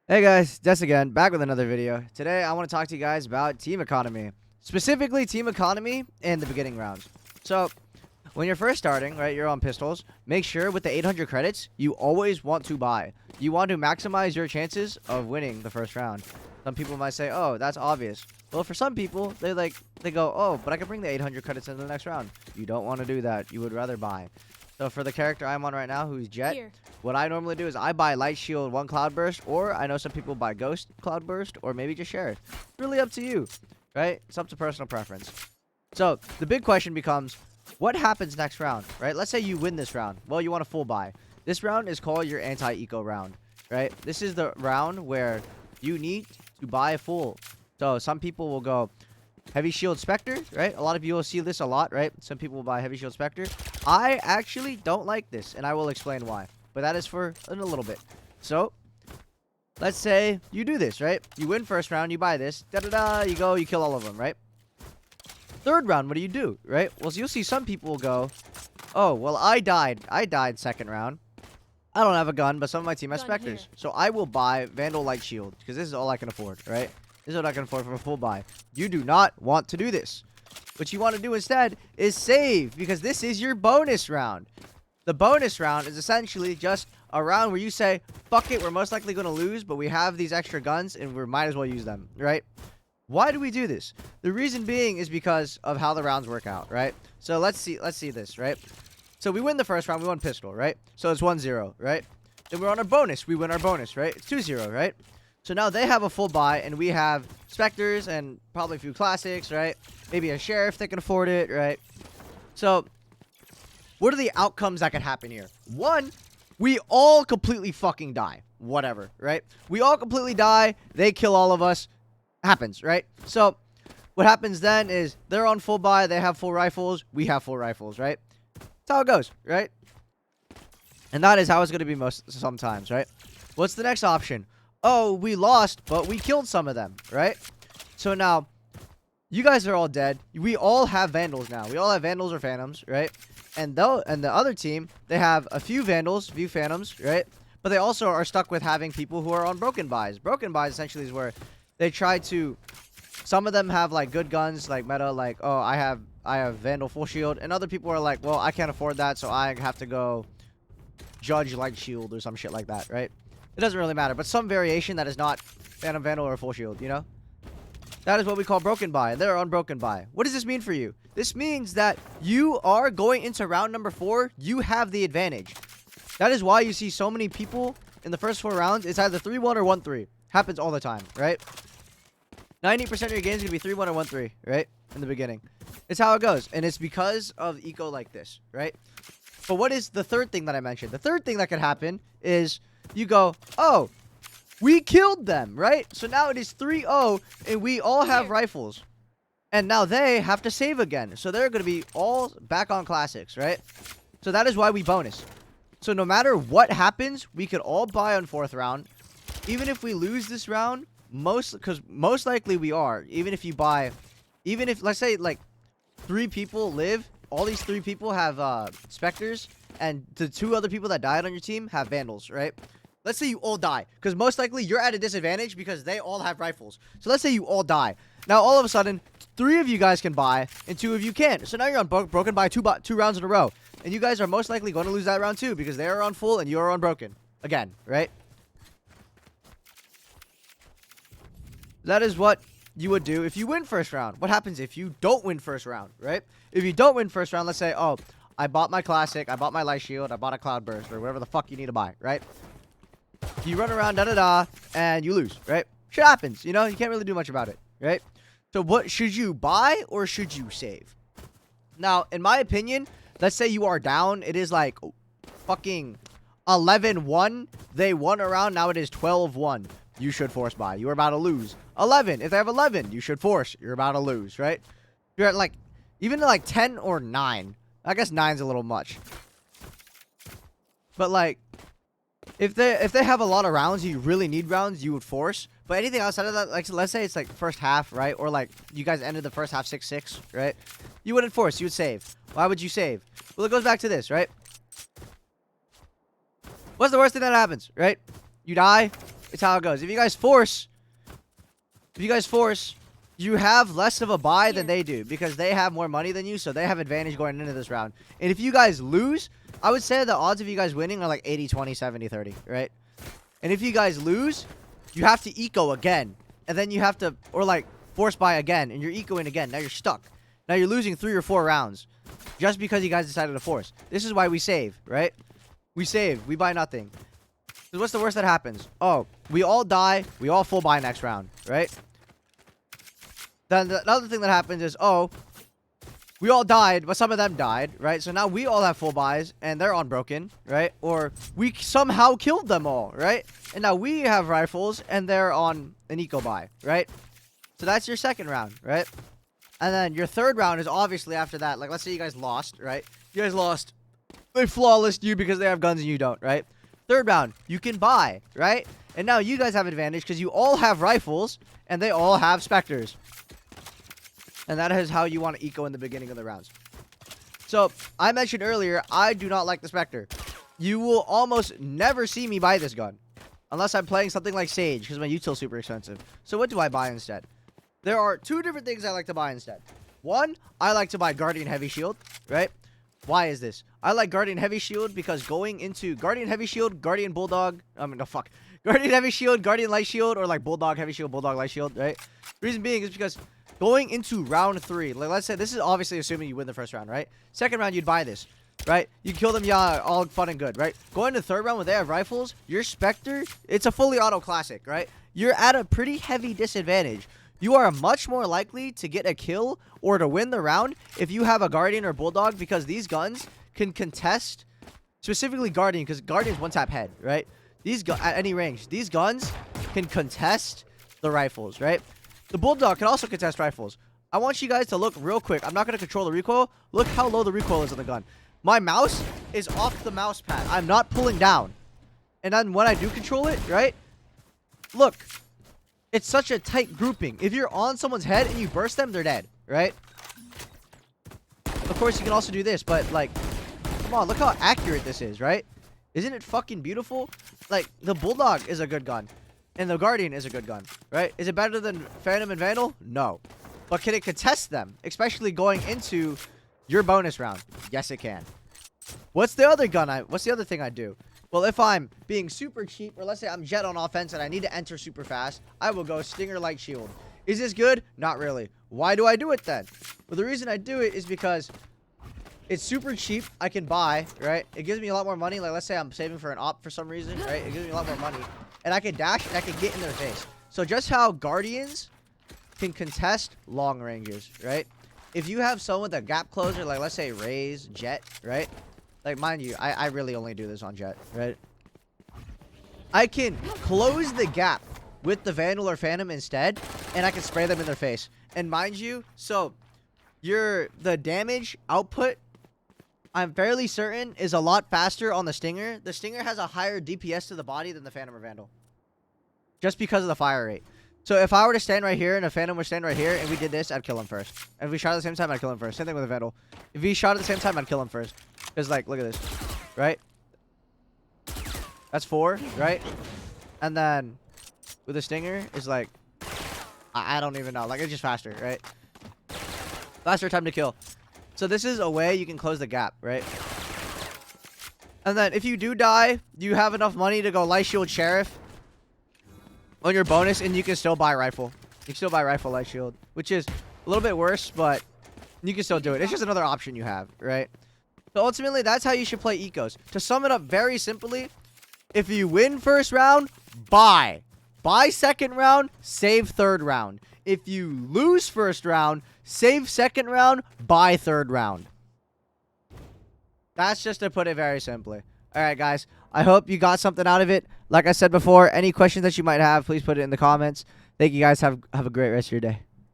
Hey guys, Jess again, back with another video. Today I want to talk to you guys about team economy. Specifically team economy in the beginning rounds. So, when you're first starting, right, you're on pistols, make sure with the 800 credits, you always want to buy. You want to maximize your chances of winning the first round. Some people might say, oh, that's obvious. Well, for some people, they go, oh, but I can bring the 800 credits into the next round. You don't want to do that. You would rather buy. So for the character I'm on right now, who's Jet, Here. what I normally do is I buy Light Shield 1 Cloudburst, or I know some people buy Ghost Cloudburst, or maybe just share it. It's really up to you, right? It's up to personal preference. So the big question becomes, what happens next round, right? Let's say you win this round. Well, you want a full buy. This round is called your anti-eco round, right? This is the round where you need to buy full. So some people will go Heavy Shield Spectre, right? A lot of you will see this a lot, right? Some people will buy Heavy Shield Spectre. I actually don't like this, and I will explain why. But that is for in a little bit. So, let's say you do this, right? You win first round, you buy this. Da-da-da, you go, you kill all of them, right? Third round, what do? Right? Well, so you'll see some people will go, oh, well, I died. I died second round. I don't have a gun, but some of my team has Gun Spectres. here. So I will buy Vandal Light Shield, because this is all I can afford, right? This is what I can afford for a full buy. You do not want to do this. What you want to do instead is save, because this is your bonus round. The bonus round is essentially just a round where you say, fuck it, we're most likely going to lose, but we have these extra guns, and we might as well use them, right? Why do we do this? The reason being is because of how the rounds work out, right? So let's see this, right? So we win the first round, we won pistol, right? So it's 1-0, right? Then we're on our bonus, we win our bonus, right? It's 2-0, right? So now they have a full buy, and we have Spectres and probably a few classics, right? Maybe a sheriff that can afford it, right? So, what are the outcomes that could happen here? One, we all completely fucking die. Whatever, right? We all completely die. They kill all of us. Happens, right? So, what happens then is they're on full buy. They have full rifles. We have full rifles, right? That's how it goes, right? And that is how it's going to be sometimes, right? What's the next option? Oh, we lost, but we killed some of them, right? So now, you guys are all dead. We all have Vandals now. We all have Vandals or Phantoms, right? And the other team, they have a few Vandals, few Phantoms, right? But they also are stuck with having people who are on broken buys. Broken buys essentially is where they try to. Some of them have like good guns, like meta, like oh I have Vandal full shield, and other people are like, well I can't afford that, so I have to go Judge Light Shield or some shit like that, right? It doesn't really matter, but some variation that is not Phantom Vandal or full shield, you know? That is what we call broken buy. They're on broken buy. What does this mean for you? This means that you are going into round number 4. You have the advantage. That is why you see so many people in the first 4 rounds. It's either 3-1 or 1-3. Happens all the time, right? 90% of your games are going to be 3-1 or 1-3, right? In the beginning. It's how it goes. And it's because of eco like this, right? But what is the third thing that I mentioned? The third thing that could happen is you go, oh, we killed them, right? So now it is 3-0, and we all have rifles. And now they have to save again. So they're going to be all back on classics, right? So that is why we bonus. So no matter what happens, we could all buy on 4th round. Even if we lose this round, most likely we are. Even if you buy, even if, let's say, like, 3 people live, all these 3 people have Spectres, and the 2 other people that died on your team have Vandals, right? Let's say you all die, because most likely you're at a disadvantage because they all have rifles. So let's say you all die. Now, all of a sudden, 3 of you guys can buy, and 2 of you can't. So now you're on broken buy 2 rounds in a row. And you guys are most likely going to lose that round too, because they are on full and you are on broken. Again, right? That is what you would do if you win first round. What happens if you don't win first round, right? If you don't win first round, let's say, oh, I bought my classic, I bought my light shield, I bought a cloudburst, or whatever the fuck you need to buy, right? You run around, da-da-da, and you lose, right? Shit happens, you know? You can't really do much about it, right? So what, should you buy or should you save? Now, in my opinion, let's say you are down. It is like fucking 11-1. They won a round. Now it is 12-1. You should force buy. You are about to lose. 11. If they have 11, you should force. You're about to lose, right? You're at like, even like 10 or 9. I guess 9's a little much. But like, if they have a lot of rounds, you really need rounds, you would force. But anything outside of that, like let's say it's like first half, right? Or like you guys ended the first half 6-6, right? You wouldn't force, you would save. Why would you save? Well, it goes back to this, right? What's the worst thing that happens, right? You die, It's how it goes. If you guys force, you have less of a buy than they do because they have more money than you, so they have advantage going into this round. And if you guys lose, I would say the odds of you guys winning are like 80, 20, 70, 30, right? And if you guys lose, you have to eco again. And then you have to, or like, force buy again. And you're ecoing again. Now you're stuck. Now you're losing 3 or 4 rounds. Just because you guys decided to force. This is why we save, right? We save. We buy nothing. So what's the worst that happens? Oh, we all die. We all full buy next round, right? Then the other thing that happens is, oh, we all died, but some of them died, right? So now we all have full buys, and they're unbroken, right? Or we somehow killed them all, right? And now we have rifles, and they're on an eco buy, right? So that's your second round, right? And then your third round is obviously after that. Like, let's say you guys lost, right? You guys lost. They flawless you because they have guns and you don't, right? Third round, you can buy, right? And now you guys have advantage because you all have rifles, and they all have specters. And that is how you want to eco in the beginning of the rounds. So, I mentioned earlier, I do not like the Spectre. You will almost never see me buy this gun. Unless I'm playing something like Sage, because my util's super expensive. So what do I buy instead? There are 2 different things I like to buy instead. One, I like to buy Guardian Heavy Shield, right? Why is this? I like Guardian Heavy Shield because going into Guardian Heavy Shield, Guardian Bulldog, Guardian Heavy Shield, Guardian Light Shield, or like Bulldog Heavy Shield, Bulldog Light Shield, right? Reason being is because going into round 3, like let's say this is obviously assuming you win the first round, right? Second round, you'd buy this, right? You kill them, yeah, all fun and good, right? Going to third round when they have rifles, your Spectre, it's a fully auto classic, right? You're at a pretty heavy disadvantage. You are much more likely to get a kill or to win the round if you have a Guardian or Bulldog because these guns can contest, specifically Guardian, because Guardian's one-tap head, right? At any range, these guns can contest the rifles, right? The Bulldog can also contest rifles. I want you guys to look real quick. I'm not going to control the recoil. Look how low the recoil is on the gun. My mouse is off the mouse pad. I'm not pulling down. And then when I do control it, right? Look. It's such a tight grouping. If you're on someone's head and you burst them, they're dead, right? Of course, you can also do this, but like, come on, look how accurate this is, right? Isn't it fucking beautiful? Like, the Bulldog is a good gun. And the Guardian is a good gun, right? Is it better than Phantom and Vandal? No. But can it contest them? Especially going into your bonus round. Yes, it can. What's the other thing I do? Well, if I'm being super cheap, or let's say I'm Jet on offense and I need to enter super fast, I will go Stinger Light Shield. Is this good? Not really. Why do I do it then? Well, the reason I do it is because it's super cheap. I can buy, right? It gives me a lot more money. Like, let's say I'm saving for an op for some reason, right? It gives me a lot more money. And I can dash and I can get in their face. So just how Guardians can contest long ranges, right? If you have someone with a gap closer, like let's say Raze, Jet, right? Like, mind you, I really only do this on Jet, right? I can close the gap with the Vandal or Phantom instead, and I can spray them in their face. And mind you, so the damage output, I'm fairly certain, is a lot faster on the Stinger. The Stinger has a higher DPS to the body than the Phantom or Vandal. Just because of the fire rate. So if I were to stand right here and a Phantom would stand right here and we did this, I'd kill him first. And if we shot at the same time, I'd kill him first. Same thing with a Vandal. If he shot at the same time, I'd kill him first. Because, like, look at this. Right? That's 4, right? And then with a Stinger, it's like, I don't even know. Like, it's just faster, right? Faster time to kill. So this is a way you can close the gap, right? And then if you do die, you have enough money to go Light Shield Sheriff on your bonus, and you can still buy Rifle. You can still buy Rifle Light Shield, which is a little bit worse, but you can still do it. It's just another option you have, right? So ultimately, that's how you should play ecos. To sum it up very simply, if you win first round, buy. Buy second round, save third round. If you lose first round, save second round, buy third round. That's just to put it very simply. All right, guys. I hope you got something out of it. Like I said before, any questions that you might have, please put it in the comments. Thank you, guys. Have a great rest of your day.